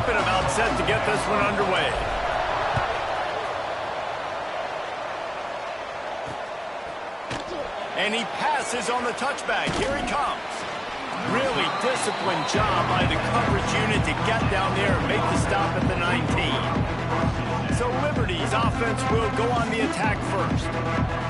and about set to get this one underway. And he passes on the touchback. Here he comes. Really disciplined job by the coverage unit to get down there and make the stop at the 19. So Liberty's offense will go on the attack first.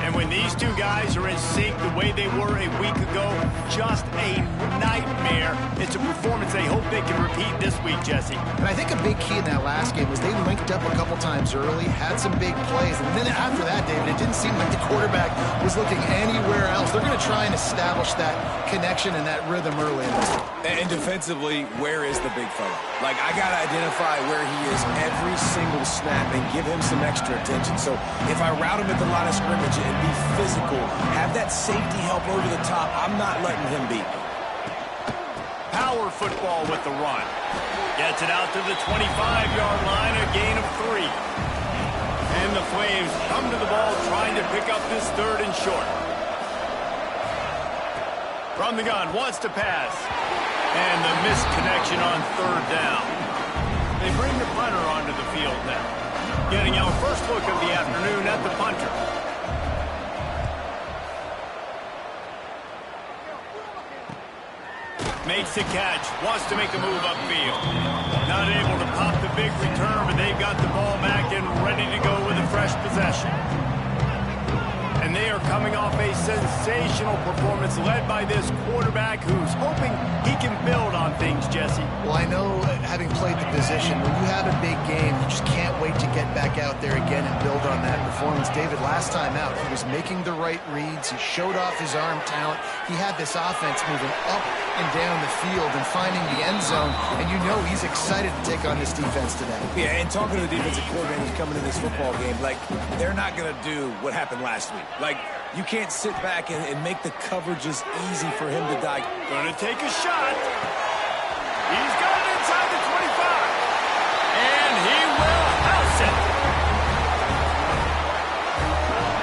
And when these two guys are in sync the way they were a week ago, just a nightmare. It's a performance they hope they can repeat this week, Jesse. And I think a big key in that last game was they linked up a couple times early, had some big plays, and then after that, David, it didn't seem like the quarterback was looking anywhere else. They're going to try and establish that connection and that rhythm early in this. And defensively, where is the big fella? Like, I got to identify where he is every single snap and give him some extra attention. So if I route him at the line of scrimmage and be physical, have that safety help over the top, I'm not letting him beat me. Power football with the run. Gets it out to the 25-yard line, a gain of 3. And the Flames come to the ball trying to pick up this third and short. From the gun, wants to pass. And the missed connection on third down. They bring the punter onto the field now. Getting our first look of the afternoon at the punter. Makes the catch, wants to make a move upfield. Not able to pop the big return, but they've got the ball back and ready to go with a fresh possession. And they are coming off a sensational performance led by this quarterback who's hoping he can build on things, Jesse. Well, I know, having played the position, when you have a big game, you just can't wait to get back out there again and build on that performance. David, last time out, he was making the right reads. He showed off his arm talent. He had this offense moving up and down the field and finding the end zone. And you know he's excited to take on this defense today. Yeah, and talking to the defensive coordinator who's coming to this football game, like, they're not going to do what happened last week. Like, you can't sit back and make the coverages easy for him to die. Gonna take a shot. He's got it inside the 25. And he will house it.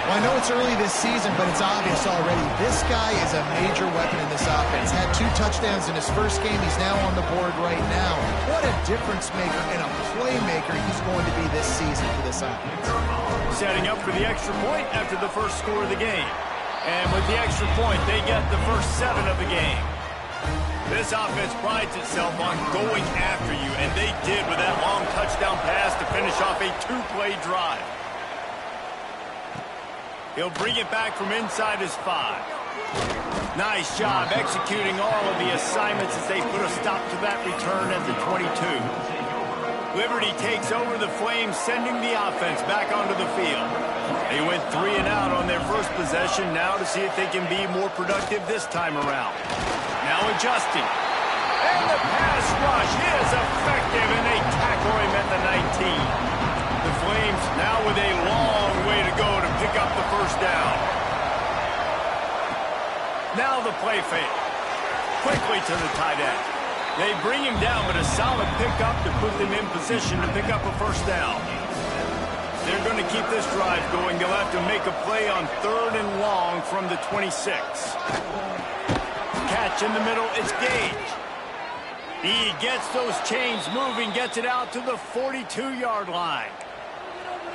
Well, I know it's early this season, but it's obvious already. This guy is a major weapon in this offense. Had 2 touchdowns in his first game. He's now on the board right now. What a difference maker and a playmaker he's going to be this season for this offense. Setting up for the extra point after the first score of the game. And with the extra point, they get the first 7 of the game. This offense prides itself on going after you, and they did with that long touchdown pass to finish off a 2-play drive. He'll bring it back from inside his 5. Nice job executing all of the assignments as they put a stop to that return at the 22. Liberty takes over the Flames, sending the offense back onto the field. They went 3 and out on their first possession, now to see if they can be more productive this time around. Now adjusting. And the pass rush is effective, and they tackle him at the 19. The Flames now with a long way to go to pick up the first down. Now the play fake. Quickly to the tight end. They bring him down, but a solid pickup to put them in position to pick up a first down. They're going to keep this drive going. They'll have to make a play on 3rd and long from the 26. Catch in the middle, it's Gage. He gets those chains moving, gets it out to the 42-yard line.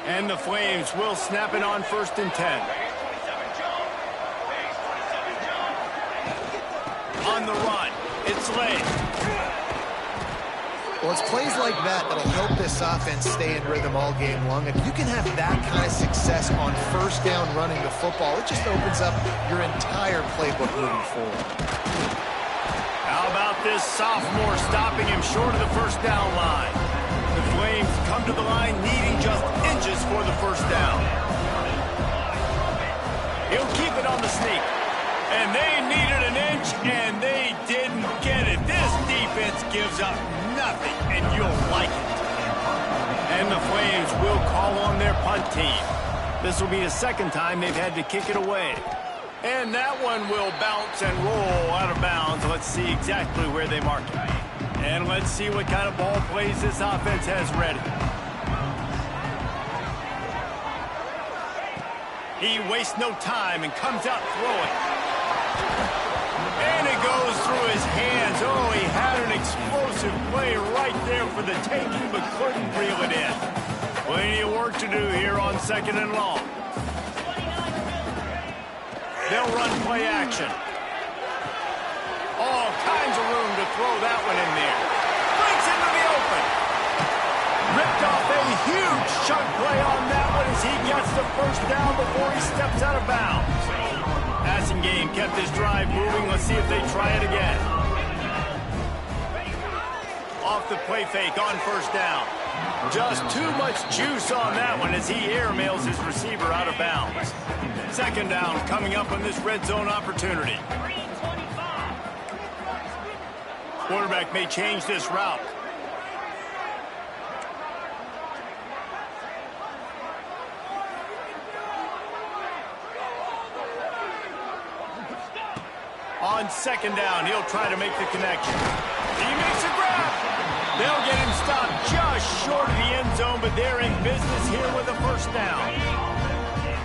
And the Flames will snap it on 1st and 10. On the run, it's late. Well, it's plays like that that'll help this offense stay in rhythm all game long. If you can have that kind of success on first down running the football, it just opens up your entire playbook moving forward. How about this sophomore stopping him short of the first down line? The Flames come to the line needing just inches for the first down. He'll keep it on the sneak. And they needed an inch, and they didn't get it. This defense gives up nothing, and you'll like it. And the Flames will call on their punt team. This will be the second time they've had to kick it away. And that one will bounce and roll out of bounds. Let's see exactly where they mark it. And let's see what kind of ball plays this offense has ready. He wastes no time and comes out throwing. And it goes through his hands. Oh, he had an explosive play right there for the taking, but couldn't reel it in. Plenty of work to do here on 2nd and long. They'll run play action. All kinds of room to throw that one in there. Breaks into the open. Ripped off a huge chunk play on that one as he gets the first down before he steps out of bounds. Passing game kept this drive moving. Let's see if they try it again. Off the play fake on first down. Just too much juice on that one as he airmails his receiver out of bounds. 2nd down coming up on this red zone opportunity. Quarterback may change this route. On 2nd down, he'll try to make the connection. He makes a grab. They'll get stopped just short of the end zone, but they're in business here with a first down.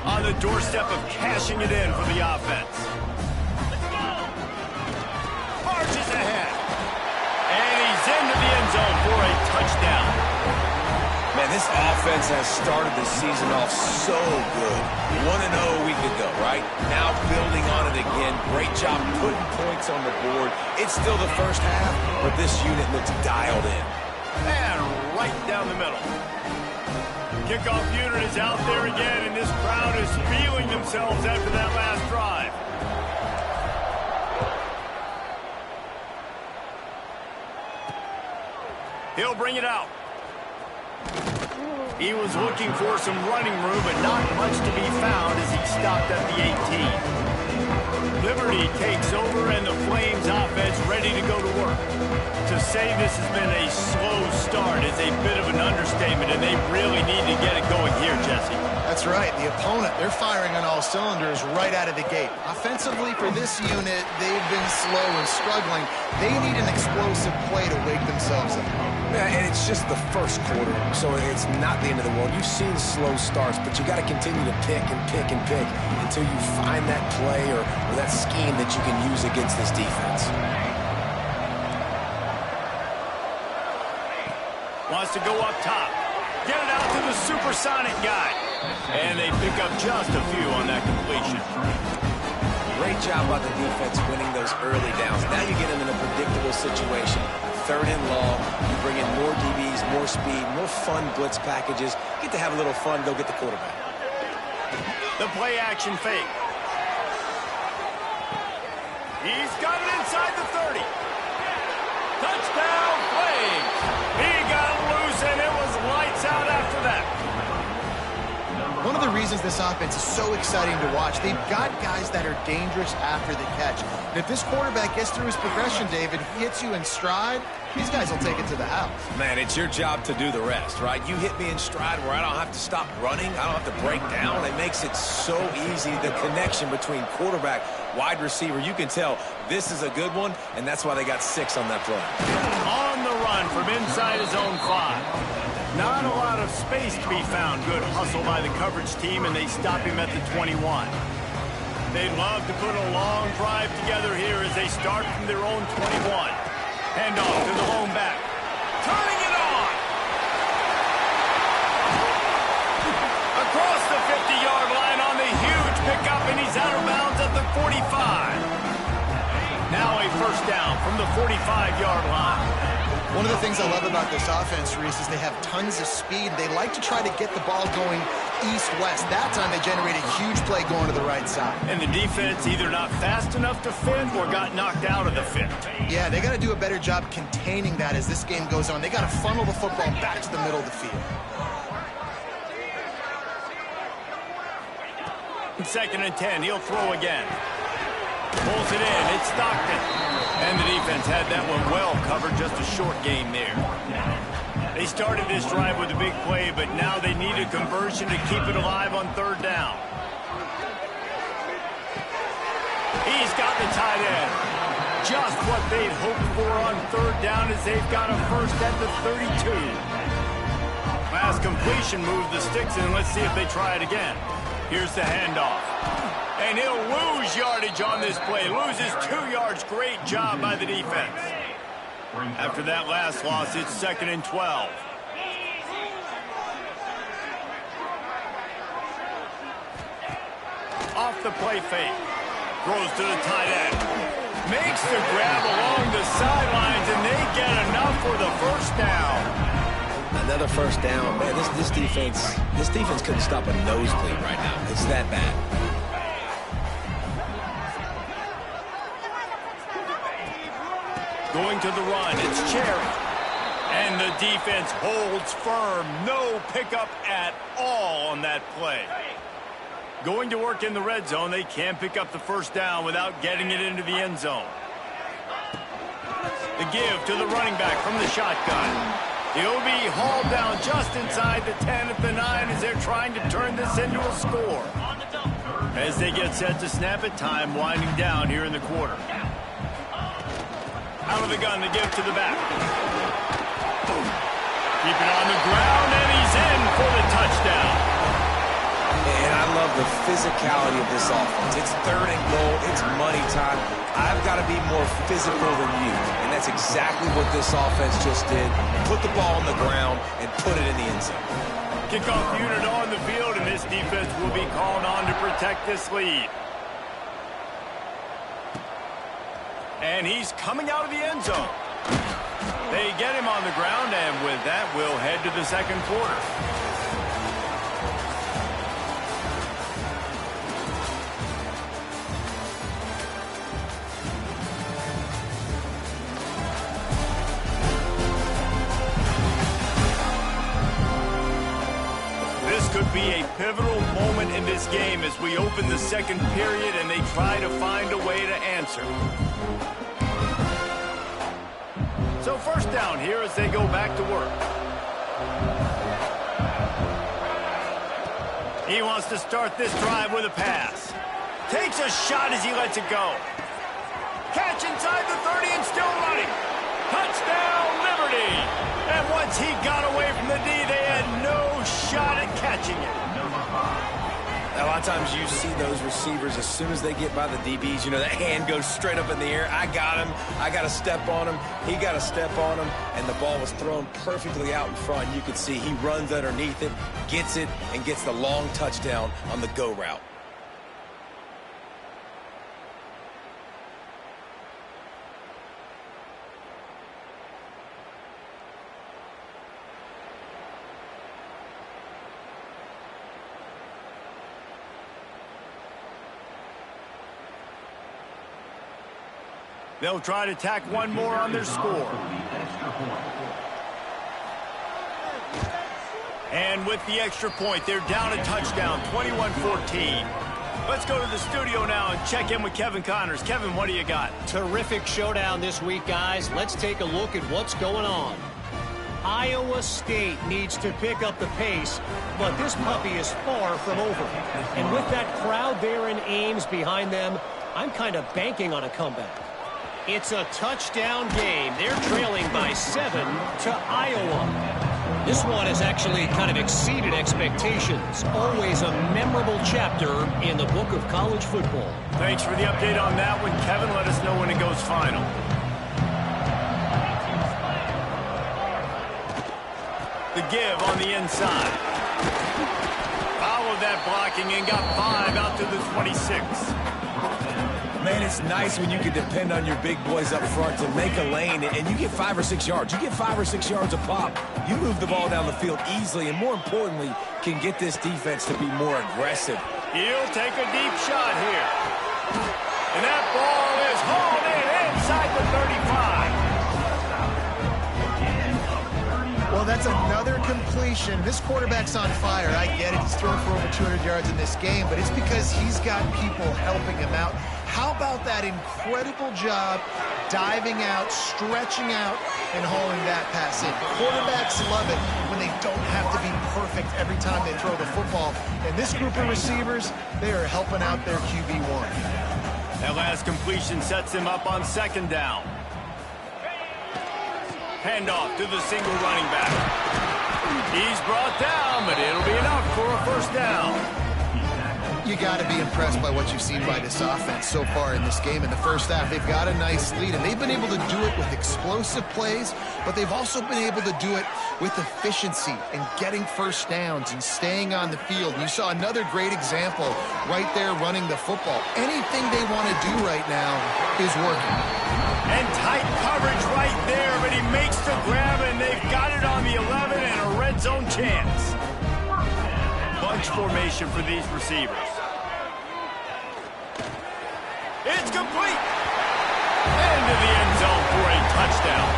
On the doorstep of cashing it in for the offense. Marches ahead. And he's into the end zone for a touchdown. Man, this offense has started the season off so good. 1-0 a week ago, right? Now building on it again. Great job putting points on the board. It's still the first half, but this unit looks dialed in. And right down the middle. Kickoff unit is out there again, and this crowd is feeling themselves after that last drive. He'll bring it out. He was looking for some running room, but not much to be found as he stopped at the 18. Liberty takes over, and the Flames offense ready to go to work. To say this has been a slow start is a bit of an understatement, and they really need to get it going here, Jesse. That's right. The opponent, they're firing on all cylinders right out of the gate. Offensively, for this unit, they've been slow and struggling. They need an explosive play to wake themselves up. Yeah, and it's just the first quarter, so it's not the end of the world. You've seen slow starts, but you got to continue to pick and pick and pick until you find that play or that scheme that you can use against this defense. Wants to go up top. Get it out to the supersonic guy. And they pick up just a few on that completion. Great job by the defense winning those early downs. Now you get them in a predictable situation. 3rd and long, you bring in more DBs, more speed, more fun blitz packages. You get to have a little fun, go get the quarterback. The play action fake. He's got it inside the 30. Touchdown Flames. He got loose and it was lights out after that. One of the reasons this offense is so exciting to watch, they've got guys that are dangerous after the catch. And if this quarterback gets through his progression, David, he hits you in stride, these guys will take it to the house. Man, it's your job to do the rest, right? You hit me in stride where I don't have to stop running. I don't have to break down. It makes it so easy, the connection between quarterback, wide receiver. You can tell this is a good one, and that's why they got 6 on that play. On the run from inside his own 5. Not a lot of space to be found. Good hustle by the coverage team, and they stop him at the 21. They'd love to put a long drive together here as they start from their own 21. Hand off to the lone back. Turning it on! Across the 50-yard line on the huge pickup, and he's out of bounds at the 45. Now a first down from the 45-yard line. One of the things I love about this offense, Reese, is they have tons of speed. They like to try to get the ball going east-west. That time they generate a huge play going to the right side. And the defense either not fast enough to fit or got knocked out of the fit. Yeah, they got to do a better job containing that as this game goes on. They got to funnel the football back to the middle of the field. 2nd and 10, he'll throw again. Pulls it in, it's Stockton. And the defense had that one well covered, just a short game there. They started this drive with a big play, but now they need a conversion to keep it alive on 3rd down. He's got the tight end. Just what they'd hoped for on 3rd down as they've got a first at the 32. Last completion moved the sticks in. Let's see if they try it again. Here's the handoff. And he'll lose yardage on this play. Loses 2 yards. Great job by the defense. After that last loss, it's 2nd and 12. Off the play fake. Throws to the tight end. Makes the grab along the sidelines, and they get enough for the first down. Another first down. Man, this defense couldn't stop a nosebleed right now. It's that bad. Going to the run, it's Cherry. And the defense holds firm. No pickup at all on that play. Going to work in the red zone, they can pick up the first down without getting it into the end zone. The give to the running back from the shotgun. He'll be hauled down just inside the 10 at the 9 as they're trying to turn this into a score. As they get set to snap it, time winding down here in the quarter. Out of the gun, the give to the back. Keep it on the ground, and he's in for the touchdown. And I love the physicality of this offense. It's 3rd and goal. It's money time. I've got to be more physical than you. And that's exactly what this offense just did. Put the ball on the ground and put it in the end zone. Kickoff unit on the field, and this defense will be called on to protect this lead. And he's coming out of the end zone. They get him on the ground, and with that, we'll head to the second quarter. This could be a pivotal moment in this game as we open the second period and they try to find a way to answer. So first down here as they go back to work. He wants to start this drive with a pass. Takes a shot as he lets it go. Catch inside the 30 and still running. Touchdown, Liberty! And once he got away from the D, they had no shot at catching it. A lot of times you see those receivers, as soon as they get by the DBs, you know, that hand goes straight up in the air. I got him. I got to step on him. He got to step on him. And the ball was thrown perfectly out in front. You could see he runs underneath it, gets it, and gets the long touchdown on the go route. They'll try to tack one more on their score. And with the extra point, they're down a touchdown, 21-14. Let's go to the studio now and check in with Kevin Connors. Kevin, what do you got? Terrific showdown this week, guys. Let's take a look at what's going on. Iowa State needs to pick up the pace, but this puppy is far from over. And with that crowd there in Ames behind them, I'm kind of banking on a comeback. It's a touchdown game. They're trailing by 7 to Iowa. This one has actually kind of exceeded expectations. Always a memorable chapter in the book of college football. Thanks for the update on that one, Kevin. Let us know when it goes final. The give on the inside. Followed that blocking and got 5 out to the 26. Man, it's nice when you can depend on your big boys up front to make a lane, and you get 5 or 6 yards. You get 5 or 6 yards a pop. You move the ball down the field easily, and more importantly, can get this defense to be more aggressive. He'll take a deep shot here. And that ball is hauled in inside the 35. Well, that's another completion. This quarterback's on fire. I get it. He's thrown for over 200 yards in this game, but it's because he's got people helping him out. How about that incredible job diving out, stretching out, and hauling that pass in? Quarterbacks love it when they don't have to be perfect every time they throw the football. And this group of receivers, they are helping out their QB1. That last completion sets him up on second down. Handoff to the single running back. He's brought down, but it'll be enough for a first down. You got to be impressed by what you've seen by this offense so far in this game. In the first half, they've got a nice lead, and they've been able to do it with explosive plays, but they've also been able to do it with efficiency and getting first downs and staying on the field. And you saw another great example right there running the football. Anything they want to do right now is working. And tight coverage right there, but he makes the grab, and they've got it on the 11 and a red zone chance. Bunch formation for these receivers. It's complete. Into the end zone for a touchdown.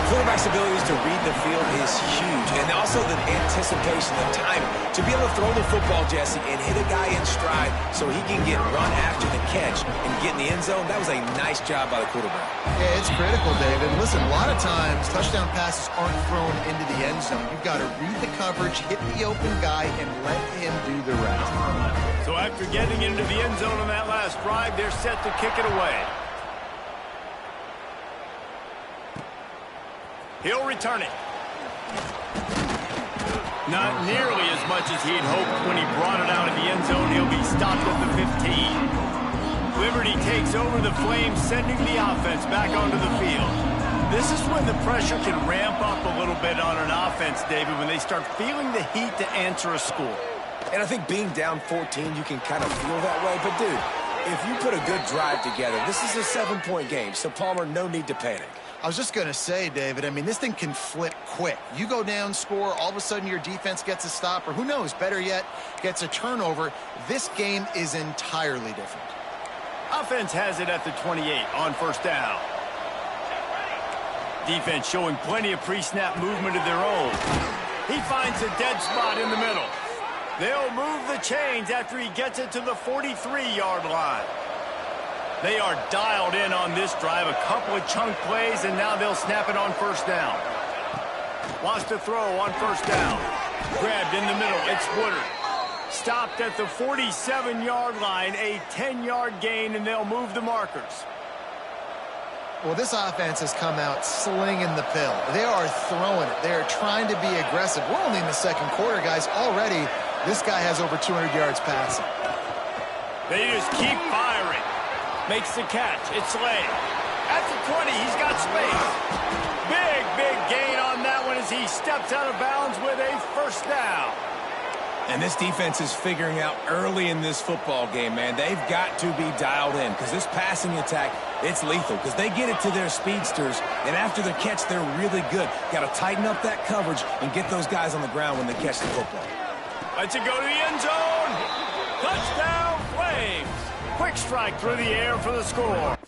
Quarterback's abilities to read the field is huge, and also the anticipation, the time to be able to throw the football, Jesse, and hit a guy in stride so he can get run after the catch and get in the end zone. That was a nice job by the quarterback. Yeah, it's critical, David. Listen, a lot of times touchdown passes aren't thrown into the end zone. You've got to read the coverage, hit the open guy, and let him do the rest. So after getting into the end zone on that last drive, they're set to kick it away. He'll return it. Not nearly as much as he had hoped when he brought it out of the end zone. He'll be stopped at the 15. Liberty takes over the Flames, sending the offense back onto the field. This is when the pressure can ramp up a little bit on an offense, David, when they start feeling the heat to answer a score. And I think being down 14, you can kind of feel that way. But, dude, if you put a good drive together, this is a 7-point game. So, Palmer, no need to panic. I was just going to say, David, I mean, this thing can flip quick. You go down, score, all of a sudden your defense gets a stop, or who knows, better yet, gets a turnover. This game is entirely different. Offense has it at the 28 on first down. Defense showing plenty of pre-snap movement of their own. He finds a dead spot in the middle. They'll move the chains after he gets it to the 43-yard line. They are dialed in on this drive, a couple of chunk plays, and now they'll snap it on first down. Wants to throw on first down. Grabbed in the middle, it's Woodard. Stopped at the 47-yard line, a 10-yard gain, and they'll move the markers. Well, this offense has come out slinging the pill. They are throwing it. They are trying to be aggressive. We're only in the second quarter, guys. Already, this guy has over 200 yards passing. They just keep firing. Makes the catch. It's Slade. At the 20, he's got space. Big gain on that one as he steps out of bounds with a first down. And this defense is figuring out early in this football game, man. They've got to be dialed in because this passing attack, it's lethal because they get it to their speedsters, and after the catch, they're really good. Got to tighten up that coverage and get those guys on the ground when they catch the football. Let's it go to the end zone. Touchdown, Flames. Quick strike through the air for the score.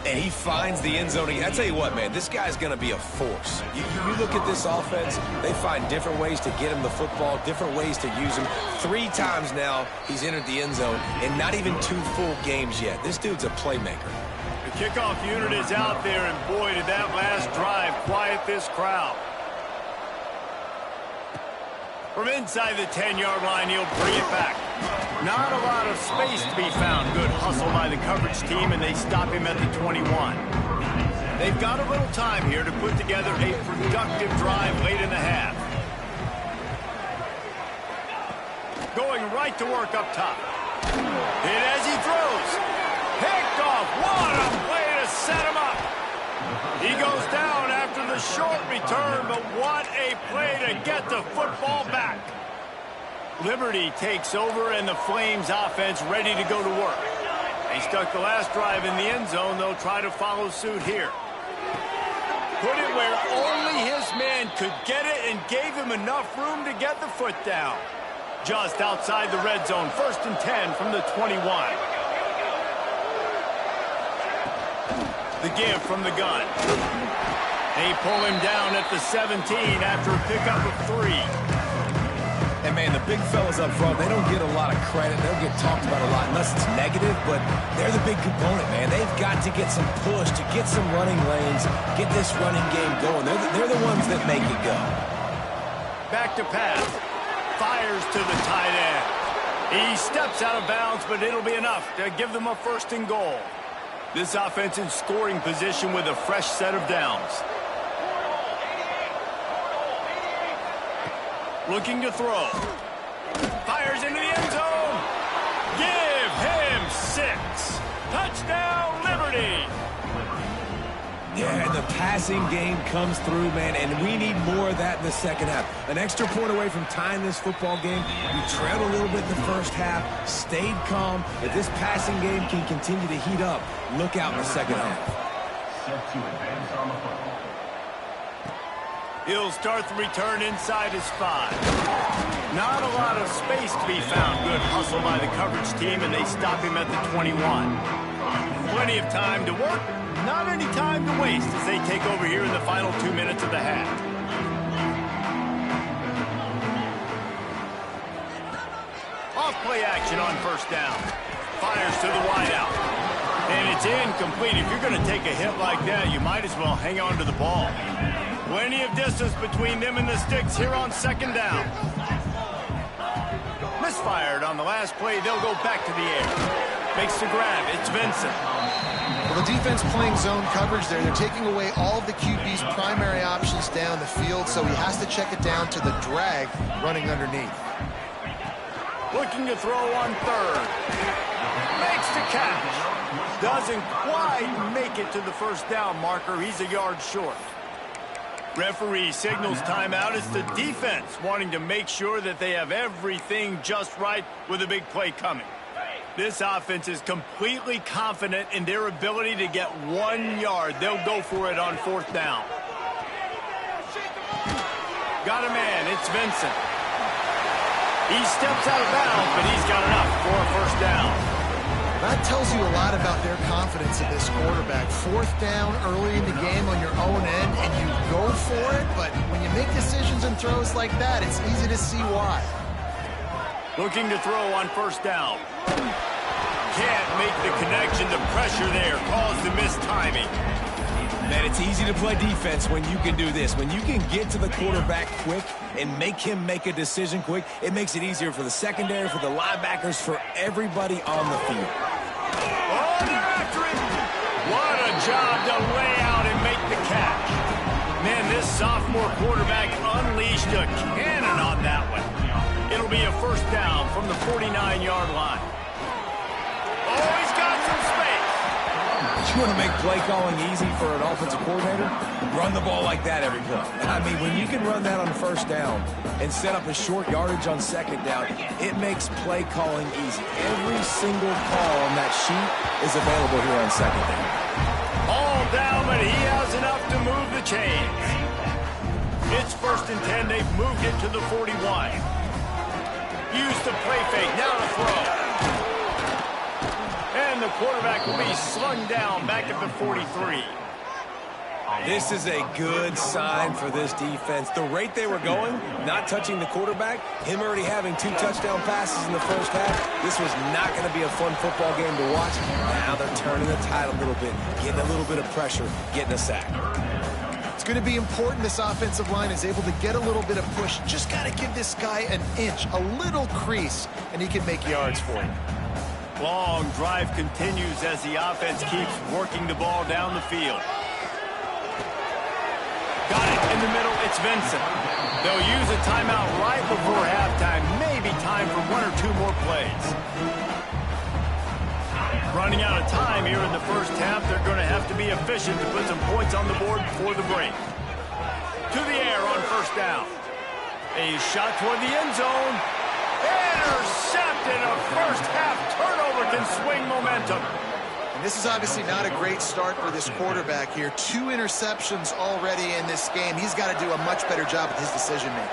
And he finds the end zone. I tell you what, man, this guy's going to be a force. You look at this offense, they find different ways to get him the football, different ways to use him. 3 times now he's entered the end zone, and not even 2 full games yet. This dude's a playmaker. The kickoff unit is out there, and boy, did that last drive quiet this crowd. From inside the 10-yard line, he'll bring it back. Not a lot of space to be found. Good hustle by the coverage team, and they stop him at the 21. They've got a little time here to put together a productive drive late in the half. Going right to work up top. And as he throws, picked off. What a play to set him up. He goes down after the short return, but what a play to get the football back. Liberty takes over, and the Flames offense ready to go to work. They stuck the last drive in the end zone. They'll try to follow suit here. Put it where only his man could get it and gave him enough room to get the foot down. Just outside the red zone, 1st and 10 from the 21. The give from the gun. They pull him down at the 17 after a pickup of 3. And, man, the big fellas up front, they don't get a lot of credit. They don't get talked about a lot unless it's negative, but they're the big component, man. They've got to get some push, to get some running lanes, get this running game going. They're the ones that make it go. Back to pass. Fires to the tight end. He steps out of bounds, but it'll be enough to give them a 1st and goal. This offense in scoring position with a fresh set of downs. Looking to throw. Fires into the end zone. Give him 6. Touchdown, Liberty. Yeah, and the passing game comes through, man, and we need more of that in the second half. An extra point away from tying this football game. We trailed a little bit in the first half, stayed calm. If this passing game can continue to heat up, look out in the second half. He'll start the return inside his 5. Not a lot of space to be found. Good hustle by the coverage team, and they stop him at the 21. Plenty of time to work. Not any time to waste as they take over here in the final 2 minutes of the half. Off play action on first down. Fires to the wideout. And it's incomplete. If you're going to take a hit like that, you might as well hang on to the ball. Plenty of distance between them and the sticks here on second down. Misfired on the last play. They'll go back to the air. Makes the grab. It's Vincent. Well, the defense playing zone coverage there. They're taking away all of the QB's primary options down the field, so he has to check it down to the drag running underneath. Looking to throw on third. Makes the catch. Doesn't quite make it to the first down marker. He's a yard short. Referee signals timeout. It's the defense wanting to make sure that they have everything just right with a big play coming. This offense is completely confident in their ability to get 1 yard. They'll go for it on fourth down. Got a man. It's Vincent. He steps out of bounds, but he's got enough for a first down. That tells you a lot about their confidence in this quarterback. Fourth down early in the game on your own end, and you go for it, but when you make decisions and throws like that, it's easy to see why. Looking to throw on first down. Can't make the connection. The pressure there caused the missed timing. Man, it's easy to play defense when you can do this. When you can get to the quarterback quick and make him make a decision quick, it makes it easier for the secondary, for the linebackers, for everybody on the field. Oh, they're after it. What a job to lay out and make the catch. Man, this sophomore quarterback unleashed a cannon on that one. It'll be a first down from the 49-yard line. Oh, he's got some space. You want to make play calling easy for an offensive coordinator? Run the ball like that every play. I mean, when you can run that on first down and set up a short yardage on second down, it makes play calling easy. Every single call on that sheet is available here on second down. All down, but he has enough to move the chains. It's 1st and 10. They've moved it to the 41. Use the play fake. Now to throw. And the quarterback will be slung down back at the 43. This is a good sign for this defense. The rate they were going, not touching the quarterback, him already having 2 touchdown passes in the first half, this was not going to be a fun football game to watch. Now they're turning the tide a little bit, getting a little bit of pressure, getting a sack. It's going to be important this offensive line is able to get a little bit of push. Just got to give this guy an inch, a little crease, and he can make yards for you. Long drive continues as the offense keeps working the ball down the field. Got it in the middle. It's Vincent. They'll use a timeout right before halftime. Maybe time for 1 or 2 more plays. Running out of time here in the first half. They're going to have to be efficient to put some points on the board before the break. To the air on first down. A shot toward the end zone. Intercepted. A first-half turnover can swing momentum. And this is obviously not a great start for this quarterback here. 2 interceptions already in this game. He's got to do a much better job with his decision-making.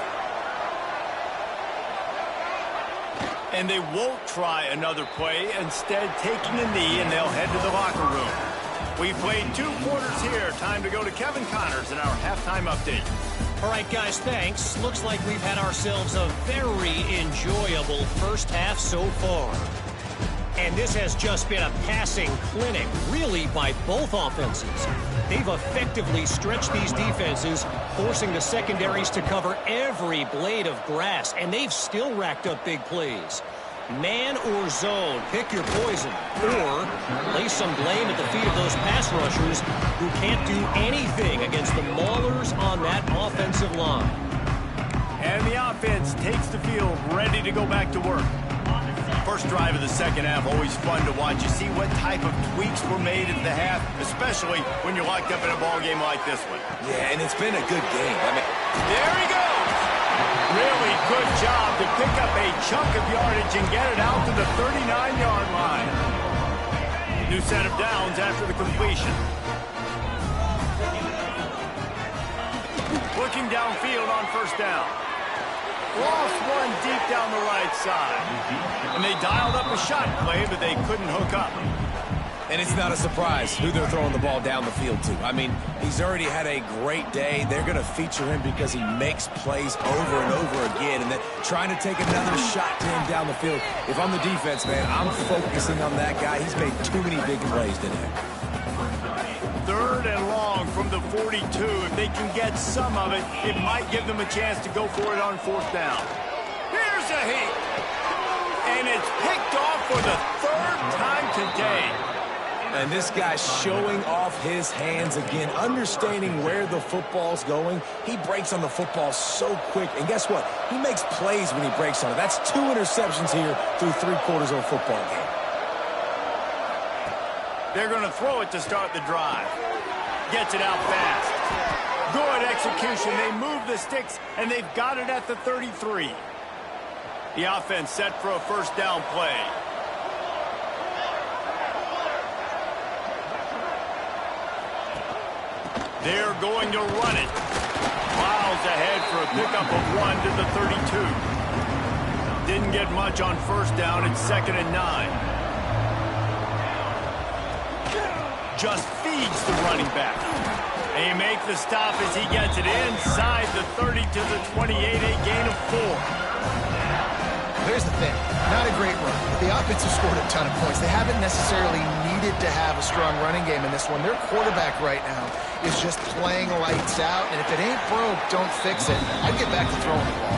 And they won't try another play, instead taking a knee, and they'll head to the locker room. We've played 2 quarters here. Time to go to Kevin Connors in our halftime update. All right, guys, thanks. Looks like we've had ourselves a very enjoyable first half so far. And this has just been a passing clinic, really, by both offenses. They've effectively stretched these defenses, forcing the secondaries to cover every blade of grass, and they've still racked up big plays. Man or zone, pick your poison, or lay some blame at the feet of those pass rushers who can't do anything against the maulers on that offensive line. And the offense takes the field, ready to go back to work. First drive of the second half, always fun to watch. You see what type of tweaks were made at the half, especially when you're locked up in a ball game like this one. Yeah, and it's been a good game. I mean, there he goes. Really good job to pick up a chunk of yardage and get it out to the 39-yard line. New set of downs after the completion. Looking downfield on first down. Lost one deep down the right side. And they dialed up a shot play, but they couldn't hook up. And it's not a surprise who they're throwing the ball down the field to. I mean, he's already had a great day. They're going to feature him because he makes plays over and over again. And then trying to take another shot to him down the field. If I'm the defense, man, I'm focusing on that guy. He's made too many big plays today. Third and long from the 42. If they can get some of it, it might give them a chance to go for it on fourth down. Here's a heat. And it's picked off for the third time today. And this guy's showing off his hands again, understanding where the football's going. He breaks on the football so quick. And guess what? He makes plays when he breaks on it. That's 2 interceptions here through 3/4 of a football game. They're going to throw it to start the drive. Gets it out fast. Good execution. They move the sticks, and they've got it at the 33. The offense set for a first down play. They're going to run it. Miles ahead for a pickup of 1 to the 32. Didn't get much on first down. It's 2nd and 9. Just feeds the running back. They make the stop as he gets it inside the 30 to the 28, a gain of 4. Here's the thing. Not a great run. The offense has scored a ton of points. They haven't necessarily needed to have a strong running game in this one. Their quarterback right now is just playing lights out, and if it ain't broke, don't fix it. I'd get back to throwing the ball.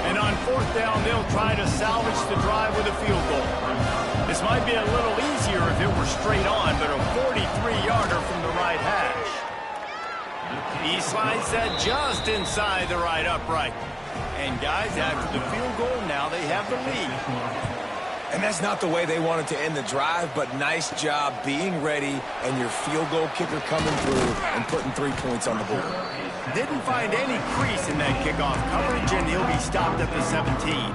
And on fourth down, they'll try to salvage the drive with a field goal. This might be a little easier if it were straight on, but a 43-yarder from the right hash. He slides that just inside the right upright. And guys, after the field goal, now they have the lead. And that's not the way they wanted to end the drive, but nice job being ready and your field goal kicker coming through and putting 3 points on the board. Didn't find any crease in that kickoff coverage, and he'll be stopped at the 17.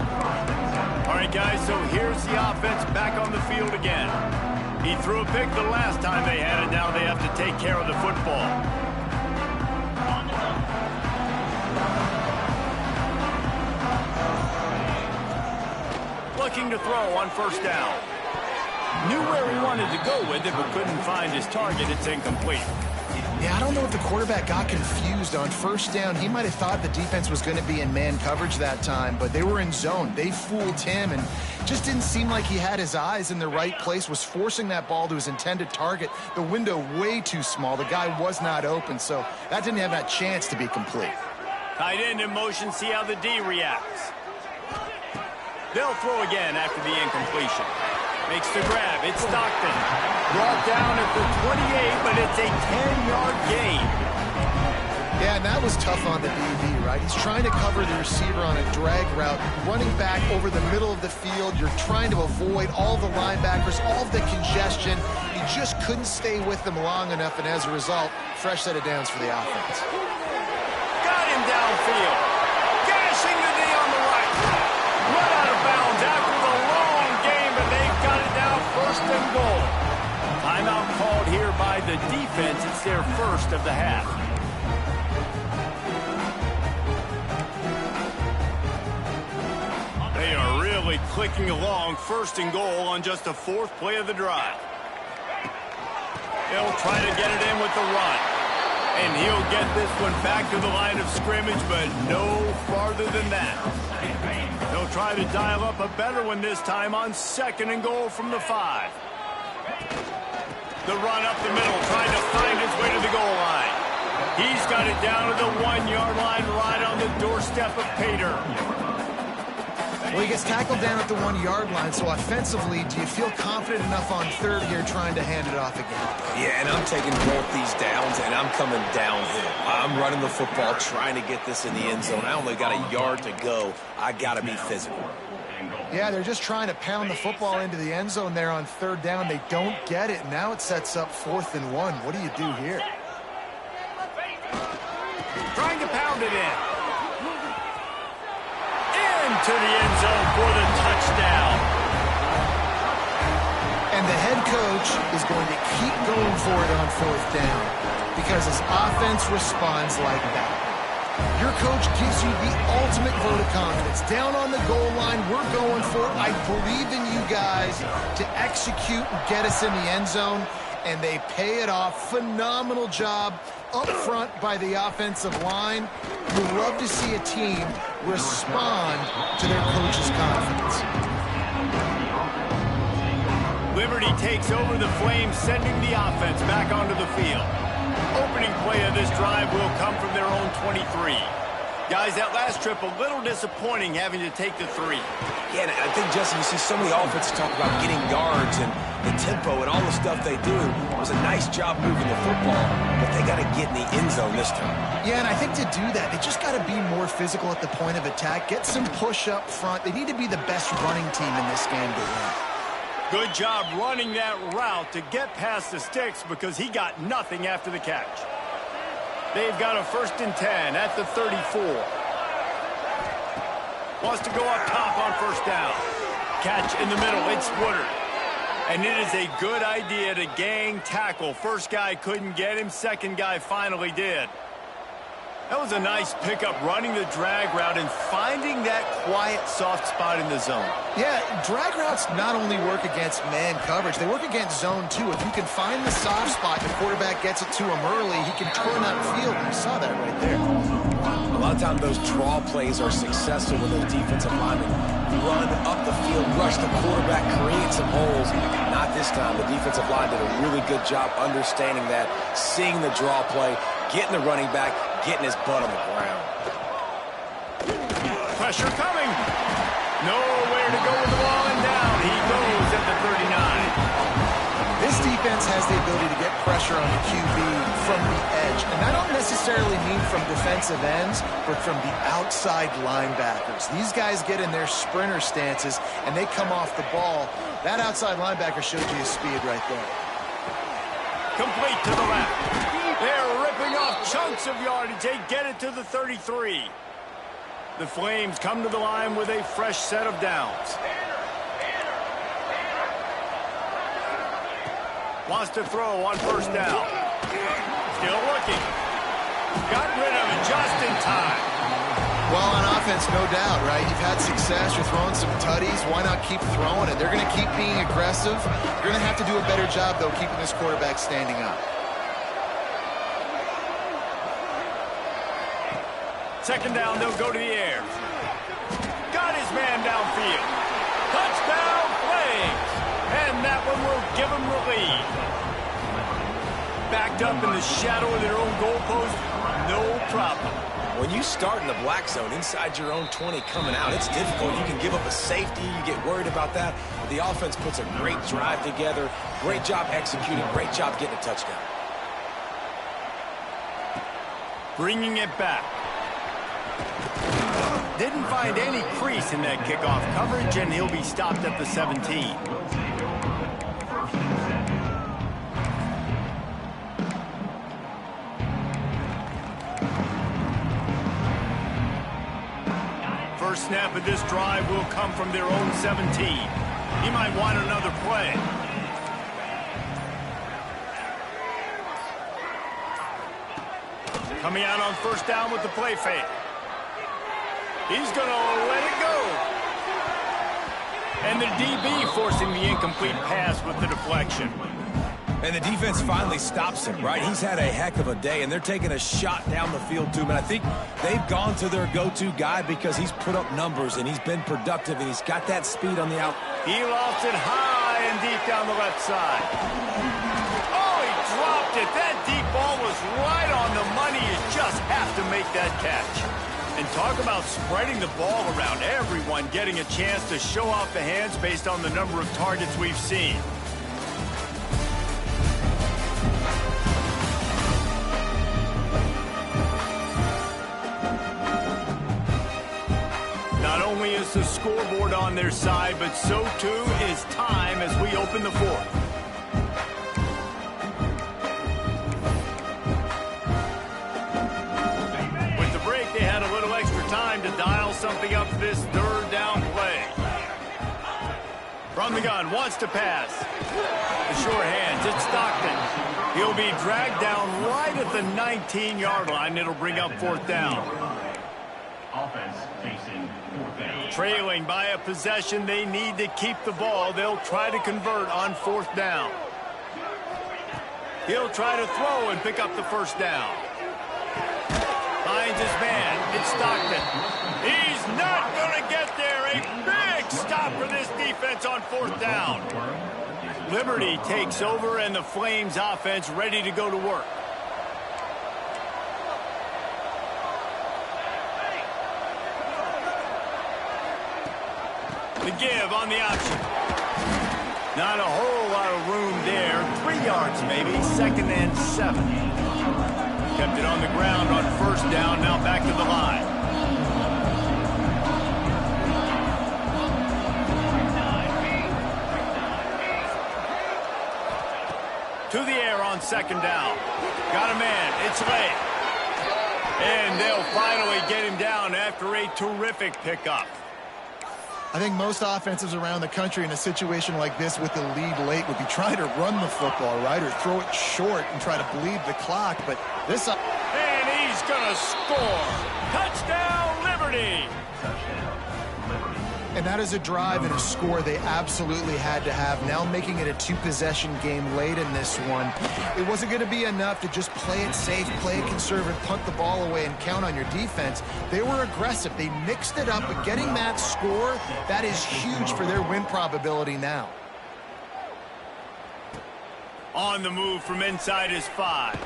All right, guys, so here's the offense back on the field again. He threw a pick the last time they had it. Now they have to take care of the football. Looking to throw on first down. Knew where he wanted to go with it, but couldn't find his target. It's incomplete. Yeah, I don't know if the quarterback got confused on first down. He might have thought the defense was going to be in man coverage that time, but they were in zone. They fooled him, and just didn't seem like he had his eyes in the right place, was forcing that ball to his intended target. The window way too small. The guy was not open, so that didn't have that chance to be complete. Tight end in motion, see how the D reacts. They'll throw again after the incompletion. Makes the grab. It's Stockton. Brought down at the 28, but it's a 10-yard gain. Yeah, and that was tough on the DB, right? He's trying to cover the receiver on a drag route, running back over the middle of the field. You're trying to avoid all the linebackers, all of the congestion. He just couldn't stay with them long enough, and as a result, fresh set of downs for the offense. Got him downfield. Gashing the knee on the right. Run out of bounds after the long game, and they've got it now first and goal. Timeout called here by the defense. It's their first of the half. They are really clicking along, first and goal on just the 4th play of the drive. They'll try to get it in with the run. And he'll get this one back to the line of scrimmage, but no farther than that. They'll try to dial up a better one this time on 2nd and goal from the 5. The run up the middle, trying to find his way to the goal line. He's got it down to the 1-yard line, right on the doorstep of Pater. Well, he gets tackled down at the 1-yard line, so offensively, do you feel confident enough on third here trying to hand it off again? Yeah, and I'm taking both these downs, and I'm coming downhill. I'm running the football, trying to get this in the end zone. I only got a yard to go. I got to be physical. Yeah, they're just trying to pound the football into the end zone there on third down. They don't get it. Now it sets up 4th and 1. What do you do here? Trying to pound it in. Into the end zone for the touchdown. And the head coach is going to keep going for it on 4th down because his offense responds like that. Your coach gives you the ultimate vote of confidence. Down on the goal line, we're going for it. I believe in you guys to execute and get us in the end zone, and they pay it off. Phenomenal job up front by the offensive line. You love to see a team respond to their coach's confidence. Liberty takes over the Flames, sending the offense back onto the field. Opening play of this drive will come from their own 23. Guys, that last trip a little disappointing having to take the 3. Yeah, and I think, Jesse, you see so many offenses talk about getting yards and the tempo and all the stuff they do. It was a nice job moving the football, but they got to get in the end zone this time. Yeah, and I think to do that, they just got to be more physical at the point of attack, get some push up front. They need to be the best running team in this game to win. Good job running that route to get past the sticks because he got nothing after the catch. They've got a 1st and 10 at the 34. Wants to go up top on 1st down. Catch in the middle. It's Woodard. And it is a good idea to gang tackle. First guy couldn't get him. Second guy finally did. That was a nice pickup, running the drag route and finding that quiet, soft spot in the zone. Yeah, drag routes not only work against man coverage, they work against zone too. If you can find the soft spot, the quarterback gets it to him early, he can turn that field. You saw that right there. A lot of times those draw plays are successful when those defensive linemen run up the field, rush the quarterback, create some holes. Not this time. The defensive line did a really good job understanding that, seeing the draw play, getting the running back, getting his butt on the ground. Pressure coming. Nowhere to go with the ball, and down he goes at the 39. This defense has the ability to get pressure on the QB from the edge. And I don't necessarily mean from defensive ends, but from the outside linebackers. These guys get in their sprinter stances, and they come off the ball. That outside linebacker showed you his speed right there. Complete to the left. They're ripping off chunks of yardage. They get it to the 33. The Flames come to the line with a fresh set of downs. Wants to throw on 1st down. Still looking. Got rid of it just in time. Well, on offense, no doubt, right? You've had success. You're throwing some tutties. Why not keep throwing it? They're going to keep being aggressive. You're going to have to do a better job, though, keeping this quarterback standing up. 2nd down, they'll go to the air. Got his man downfield. Touchdown, Flames. And that one will give them the lead. Backed up in the shadow of their own goalpost, no problem. When you start in the black zone inside your own 20 coming out, it's difficult. You can give up a safety. You get worried about that. But the offense puts a great drive together. Great job executing. Great job getting a touchdown. Bringing it back. Didn't find any crease in that kickoff coverage, and he'll be stopped at the 17. First snap of this drive will come from their own 17. He might want another play. Coming out on 1st down with the play fake. He's going to let it go. And the DB forcing the incomplete pass with the deflection. And the defense finally stops him, right? He's had a heck of a day, and they're taking a shot down the field to him. And I think they've gone to their go-to guy because he's put up numbers, and he's been productive, and he's got that speed on the out. He lost it high and deep down the left side. Oh, he dropped it. That deep ball was right on the money. You just have to make that catch. And talk about spreading the ball around. Everyone getting a chance to show off the hands based on the number of targets we've seen. Not only is the the scoreboard on their side, but so too is time as we open the fourth. With the break, they had a little extra time to dial something up this third down play. From the gun, wants to pass. The short hands, it's Stockton. He'll be dragged down right at the 19-yard line. It'll bring up fourth down. Offense facing fourth down. Trailing by a possession, they need to keep the ball. They'll try to convert on fourth down. He'll try to throw and pick up the first down. Finds his man. It's Stockton. He's not going to get there. A big stop for this defense on fourth down. Liberty takes over, and the Flames offense ready to go to work. The give on the option. Not a whole lot of room there. 3 yards maybe. 2nd and 7. Kept it on the ground on first down. Now back to the line. To the air on 2nd down. Got a man. It's late. And they'll finally get him down after a terrific pickup. I think most offenses around the country in a situation like this with the lead late would be trying to run the football, right, or throw it short and try to bleed the clock. But this... And he's going to score. Touchdown, Liberty. And that is a drive and a score they absolutely had to have. Now making it a two-possession game late in this one. It wasn't going to be enough to just play it safe, play it conservative, punt the ball away, and count on your defense. They were aggressive. They mixed it up, but getting that score, that is huge for their win probability now. On the move from inside his 5.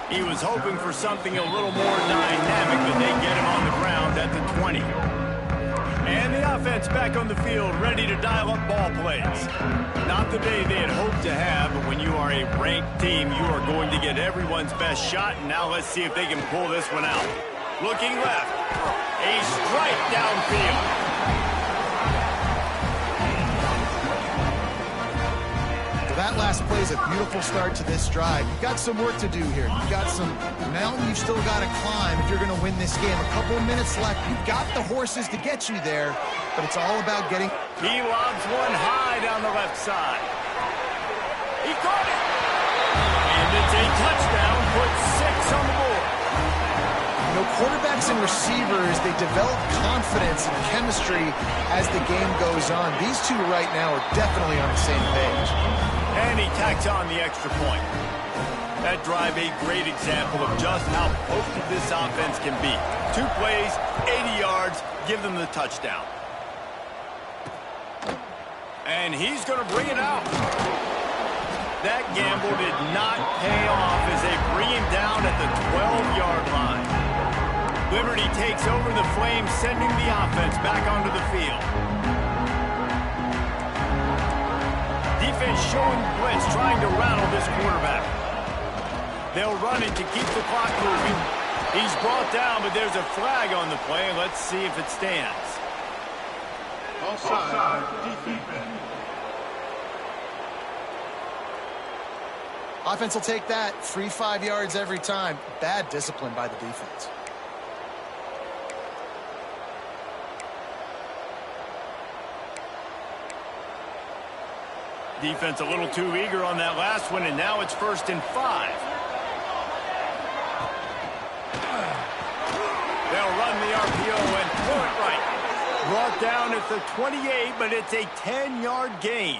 He was hoping for something a little more dynamic, but they get him on the ground at the 20. And the offense back on the field, ready to dial up ball plays. Not the day they had hoped to have, but when you are a ranked team, you are going to get everyone's best shot. And now let's see if they can pull this one out. Looking left. A strike downfield. That last play is a beautiful start to this drive. You've got some work to do here. You've got some mountain you've still got to climb if you're going to win this game. A couple of minutes left. You've got the horses to get you there, but it's all about getting... He lobs one high down the left side. He caught it. And it's a touchdown. Put 6 on the board. You know, quarterbacks and receivers, they develop confidence and chemistry as the game goes on. These two right now are definitely on the same page. And he tacks on the extra point. That drive, a great example of just how potent this offense can be. 2 plays, 80 yards, give them the touchdown. And he's going to bring it out. That gamble did not pay off as they bring him down at the 12-yard line. Liberty takes over the Flames, sending the offense back onto the field. Defense showing blitz, trying to rattle this quarterback. They'll run it to keep the clock moving. He's brought down, but there's a flag on the play. Let's see if it stands. Offside, defense. Offense will take that. Free 5 yards every time. Bad discipline by the defense. Defense a little too eager on that last one, and now it's 1st and 5. They'll run the RPO and pull it right. Brought down at the 28, but it's a 10-yard gain.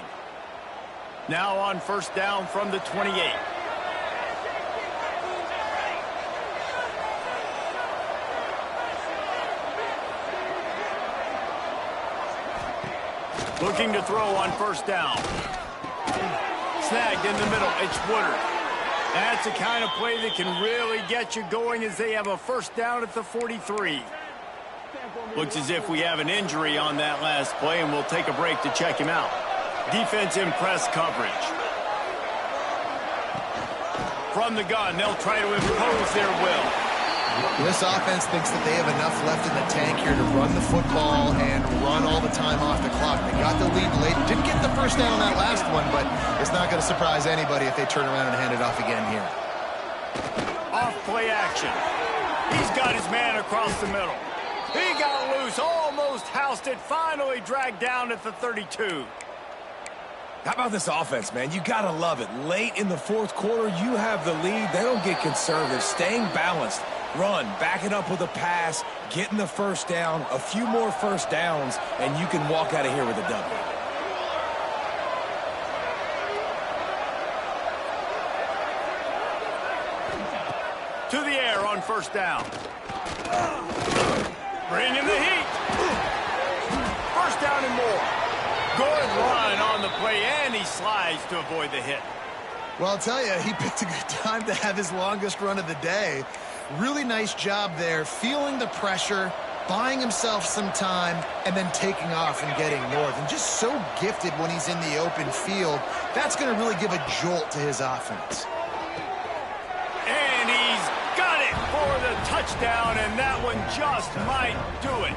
Now on 1st down from the 28. Looking to throw on 1st down. Snagged in the middle. It's Woodard. That's the kind of play that can really get you going as they have a 1st down at the 43. Looks as if we have an injury on that last play, and we'll take a break to check him out. Defense in press coverage. From the gun, they'll try to impose their will. This offense thinks that they have enough left in the tank here to run the football and run all the time off the clock. They got the lead late. Didn't get the first down on that last one, but it's not going to surprise anybody if they turn around and hand it off again here. Off play action. He's got his man across the middle. He got loose, almost housed it, finally dragged down at the 32. How about this offense, man? You got to love it. Late in the fourth quarter, you have the lead. They don't get conservative. Staying balanced. Run, back it up with a pass, getting the first down, a few more first downs, and you can walk out of here with a W. To the air on first down. Bring in the heat. First down and more. Good run on the play, and he slides to avoid the hit. Well, I'll tell you, he picked a good time to have his longest run of the day. Really nice job there, feeling the pressure, buying himself some time, and then taking off and getting north. And just so gifted when he's in the open field. That's going to really give a jolt to his offense. And he's got it for the touchdown, and that one just might do it.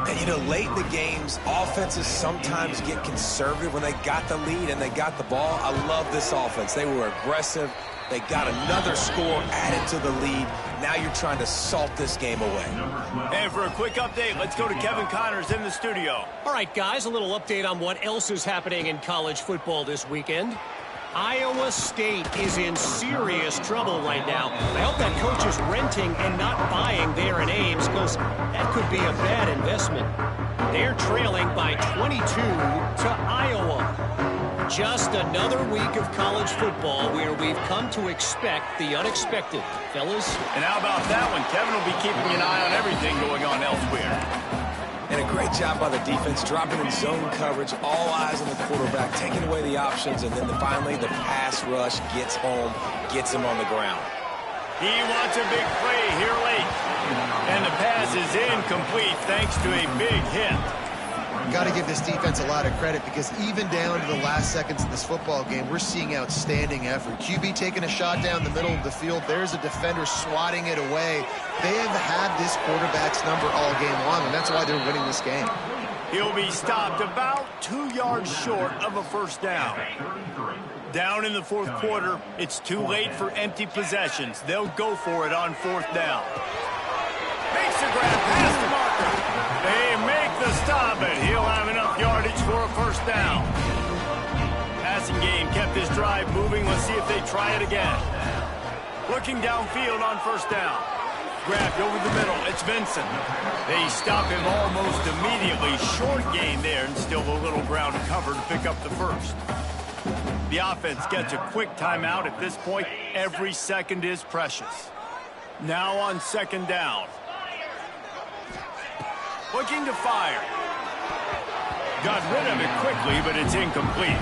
And, you know, late in the games, offenses sometimes get conservative when they got the lead and they got the ball. I love this offense. They were aggressive. They got another score added to the lead. Now you're trying to salt this game away. And for a quick update, let's go to Kevin Connors in the studio. All right, guys, a little update on what else is happening in college football this weekend. Iowa State is in serious trouble right now. I hope that coach is renting and not buying there in Ames, because that could be a bad investment. They're trailing by 22 to Iowa. Just another week of college football where we've come to expect the unexpected, fellas. And how about that one? Kevin will be keeping an eye on everything going on elsewhere. And a great job by the defense, dropping in zone coverage, all eyes on the quarterback, taking away the options, and then finally the pass rush gets home, gets him on the ground. He wants a big play here late. And the pass is incomplete thanks to a big hit. Got to give this defense a lot of credit, because even down to the last seconds of this football game, we're seeing outstanding effort. QB taking a shot down the middle of the field. There's a defender swatting it away. They have had this quarterback's number all game long, and that's why they're winning this game. He'll be stopped about 2 yards short of a first down. Down in the fourth quarter, it's too late for empty possessions. They'll go for it on fourth down. Makes the grab past the marker. They make the stop, but he'll have enough yardage for a first down. Passing game kept this drive moving. Let's see if they try it again. Looking downfield on first down. Grabbed over the middle. It's Vincent. They stop him almost immediately. Short gain there, and still a little ground cover to pick up the first. The offense gets a quick timeout at this point. Every second is precious. Now on second down. Looking to fire. Got rid of it quickly, but it's incomplete.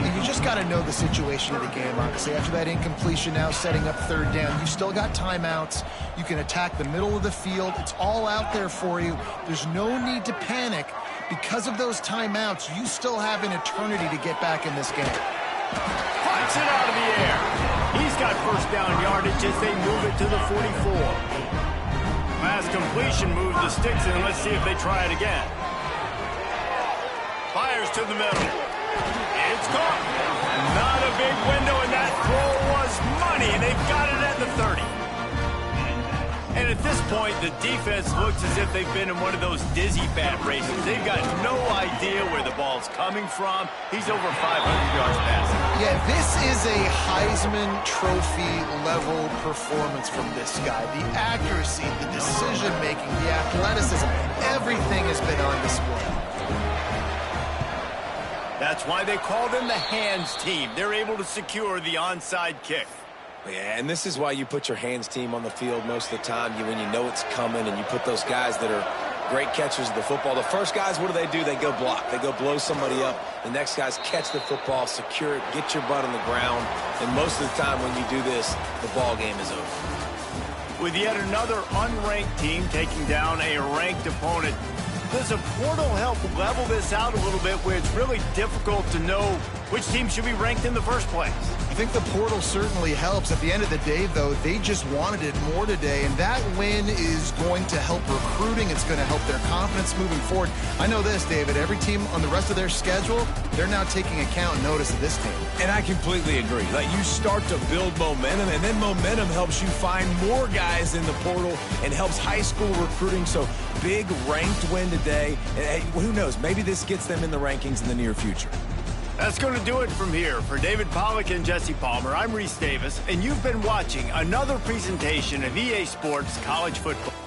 You just got to know the situation of the game, honestly. After that incompletion, now setting up third down, you still got timeouts. You can attack the middle of the field. It's all out there for you. There's no need to panic. Because of those timeouts, you still have an eternity to get back in this game. Punts it out of the air. He's got first down yardage as they move it to the 44. Pass completion moves the sticks in. Let's see if they try it again. Fires to the middle. It's caught. Not a big window, and that throw was money, and they've got it at the 30. And at this point, the defense looks as if they've been in one of those dizzy bat races. They've got no idea where the ball's coming from. He's over 500 yards passing. Yeah, this is a Heisman Trophy level performance from this guy. The accuracy, the decision-making, the athleticism, everything has been on display. That's why they call them the hands team. They're able to secure the onside kick. Yeah, and this is why you put your hands team on the field most of the time, when you know it's coming, and you put those guys that are great catchers of the football. The first guys, what do? They go block. They go blow somebody up. The next guys catch the football, secure it, get your butt on the ground. And most of the time when you do this, the ball game is over. With yet another unranked team taking down a ranked opponent, does a portal help level this out a little bit, where it's really difficult to know Which team should be ranked in the first place? I think the portal certainly helps. At the end of the day, though, they just wanted it more today, and that win is going to help recruiting. It's going to help their confidence moving forward. I know this, David, every team on the rest of their schedule, they're now taking account and notice of this team. And I completely agree. Like, you start to build momentum, and then momentum helps you find more guys in the portal and helps high school recruiting. So big ranked win today. And who knows, maybe this gets them in the rankings in the near future. That's going to do it from here. For David Pollack and Jesse Palmer, I'm Reese Davis, and you've been watching another presentation of EA Sports College Football.